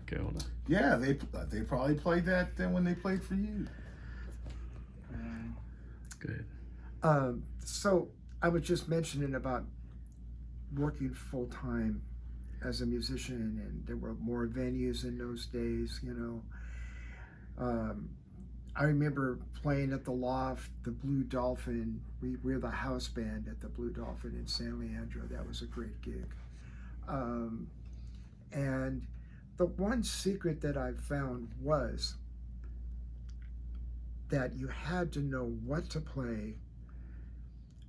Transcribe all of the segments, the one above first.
Okay, hold on. Yeah, they probably played that then when they played for you. Good. So I was just mentioning about working full time as a musician, and there were more venues in those days. I remember playing at the Loft, the Blue Dolphin. We're the house band at the Blue Dolphin in San Leandro. That was a great gig. Um, and the one secret that I found was that you had to know what to play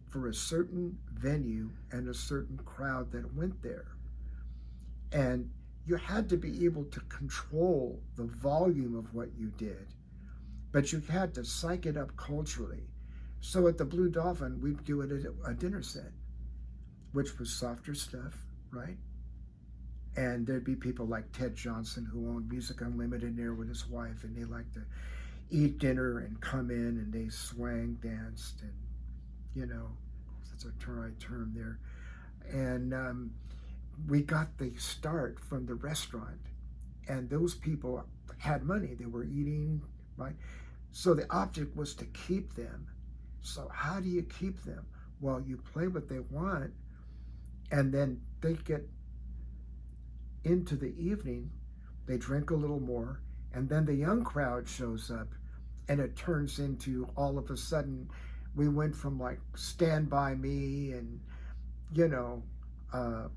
for a certain venue and a certain crowd that went there. And you had to be able to control the volume of what you did, but you had to psych it up culturally. So at the Blue Dolphin, we'd do it at a dinner set, which was softer stuff, right? And there'd be people like Ted Johnson, who owned Music Unlimited, there with his wife, and they liked to eat dinner and come in and they swang, danced, and that's a right term there. And we got the start from the restaurant, and those people had money. They were eating, right? So the object was to keep them. So how do you keep them? Well, you play what they want, and then they get into the evening, they drink a little more, and then the young crowd shows up, and it turns into, all of a sudden, we went from like Stand By Me and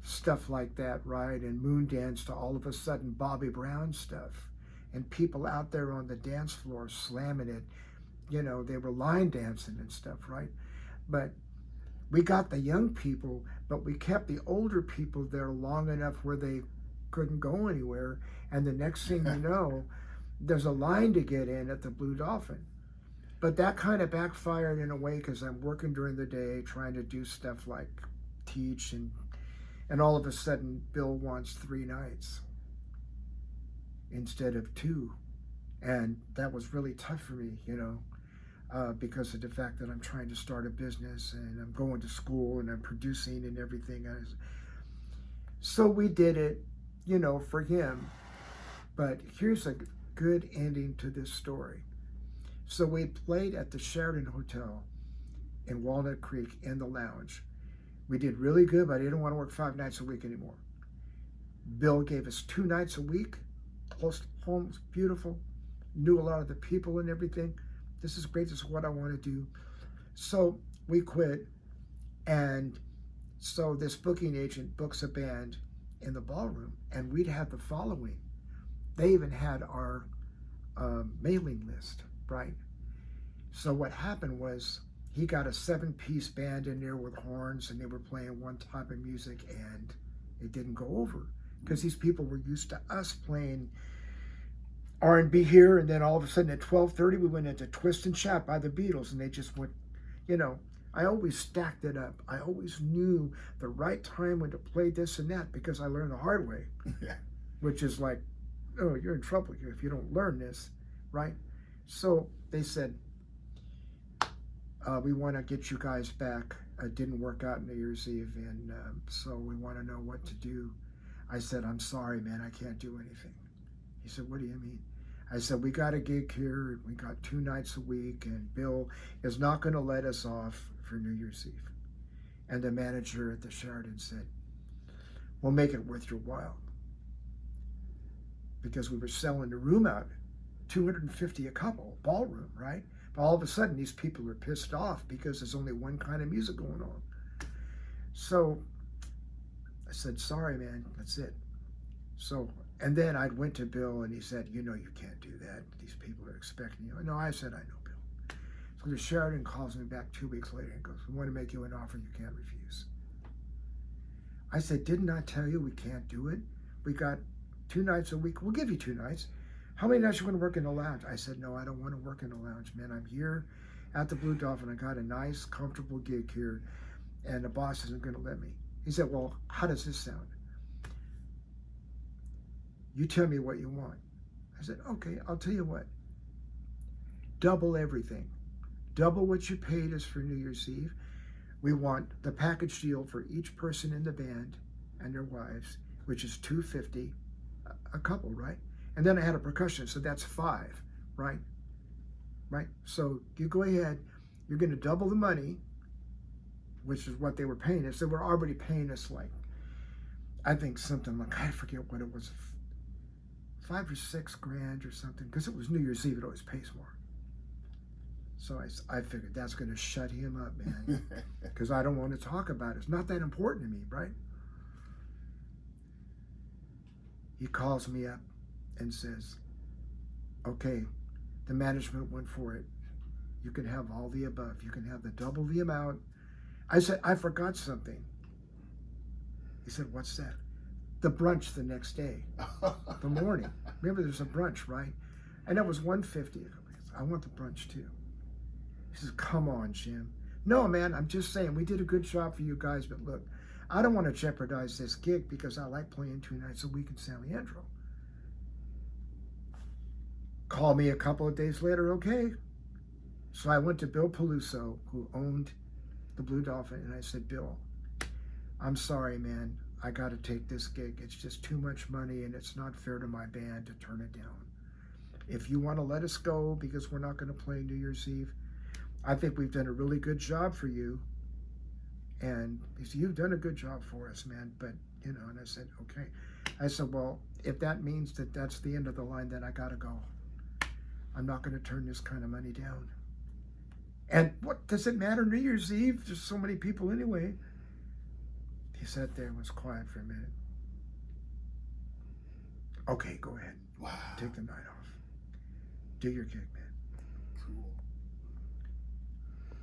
stuff like that, right? And Moondance to all of a sudden Bobby Brown stuff, and people out there on the dance floor slamming it. They were line dancing and stuff, right? But we got the young people, but we kept the older people there long enough where they couldn't go anywhere. And the next thing you know, there's a line to get in at the Blue Dolphin. But that kind of backfired in a way, because I'm working during the day trying to do stuff like teach, and all of a sudden Bill wants 3 nights instead of 2. And that was really tough for me, because of the fact that I'm trying to start a business and I'm going to school and I'm producing and everything. So we did it, for him. But here's a good ending to this story. So we played at the Sheraton Hotel in Walnut Creek in the lounge. We did really good, but I didn't want to work 5 nights a week anymore. Bill gave us 2 nights a week. Close to home, was beautiful. Knew a lot of the people and everything. This is great. This is what I want to do. So we quit. And so this booking agent books a band in the ballroom, and we'd have the following. They even had our mailing list, right? So what happened was, he got a 7-piece band in there with horns, and they were playing one type of music, and it didn't go over because these people were used to us playing R&B here, and then all of a sudden at 12:30 we went into Twist and Shout by the Beatles, and they just went, I always stacked it up. I always knew the right time when to play this and that, because I learned the hard way. Yeah. Which is like, oh, you're in trouble here if you don't learn this, right? So they said, we want to get you guys back. It didn't work out New Year's Eve, and so we want to know what to do. I said, I'm sorry, man, I can't do anything. He said, what do you mean? I said, we got a gig here. We got 2 nights a week, and Bill is not going to let us off for New Year's Eve. And the manager at the Sheraton said, we'll make it worth your while. Because we were selling the room out, $250 a couple, ballroom, right? But all of a sudden, these people are pissed off because there's only one kind of music going on. So I said, sorry, man, that's it. So, and then I went to Bill, and he said, you can't do that. These people are expecting you. No, I said, I know, Bill. So the Sheraton calls me back 2 weeks later and goes, we want to make you an offer you can't refuse. I said, didn't I tell you we can't do it? We got 2 nights a week. We'll give you 2 nights. How many nights you want to work in the lounge? I said, no, I don't want to work in the lounge, man. I'm here at the Blue Dolphin. I got a nice, comfortable gig here, and the boss isn't going to let me. He said, well, how does this sound? You tell me what you want. I said, okay, I'll tell you what. Double everything. Double what you paid us for New Year's Eve. We want the package deal for each person in the band and their wives, which is $250 a couple, right? And then I had a percussion, so that's 5, right? Right? So you go ahead, you're going to double the money, which is what they were paying us. They were already paying us like, I think something like, I forget what it was, 5 or 6 grand or something, because it was New Year's Eve, it always pays more. So I figured that's going to shut him up, man, because I don't want to talk about it. It's not that important to me, right? He calls me up and says, okay, the management went for it. You can have all the above. You can have the double the amount. I said, I forgot something. He said, what's that? The brunch the next day, the morning. Remember, there's a brunch, right? And that was $150. I want the brunch too. He says, come on, Jim. No, man, I'm just saying, we did a good job for you guys, but look, I don't want to jeopardize this gig because I like playing 2 nights a week in San Leandro. Call me a couple of days later, okay. So I went to Bill Peluso, who owned the Blue Dolphin, and I said, Bill, I'm sorry, man. I got to take this gig. It's just too much money, and it's not fair to my band to turn it down. If you want to let us go because we're not going to play New Year's Eve, I think we've done a really good job for you. And he said, you've done a good job for us, man. But, you know, and I said, okay. I said, well, if that means that that's the end of the line, then I got to go. I'm not going to turn this kind of money down. And what does it matter? New Year's Eve, there's so many people anyway. He sat there and was quiet for a minute. Okay, go ahead. Wow. Take the night off. Do your gig, man.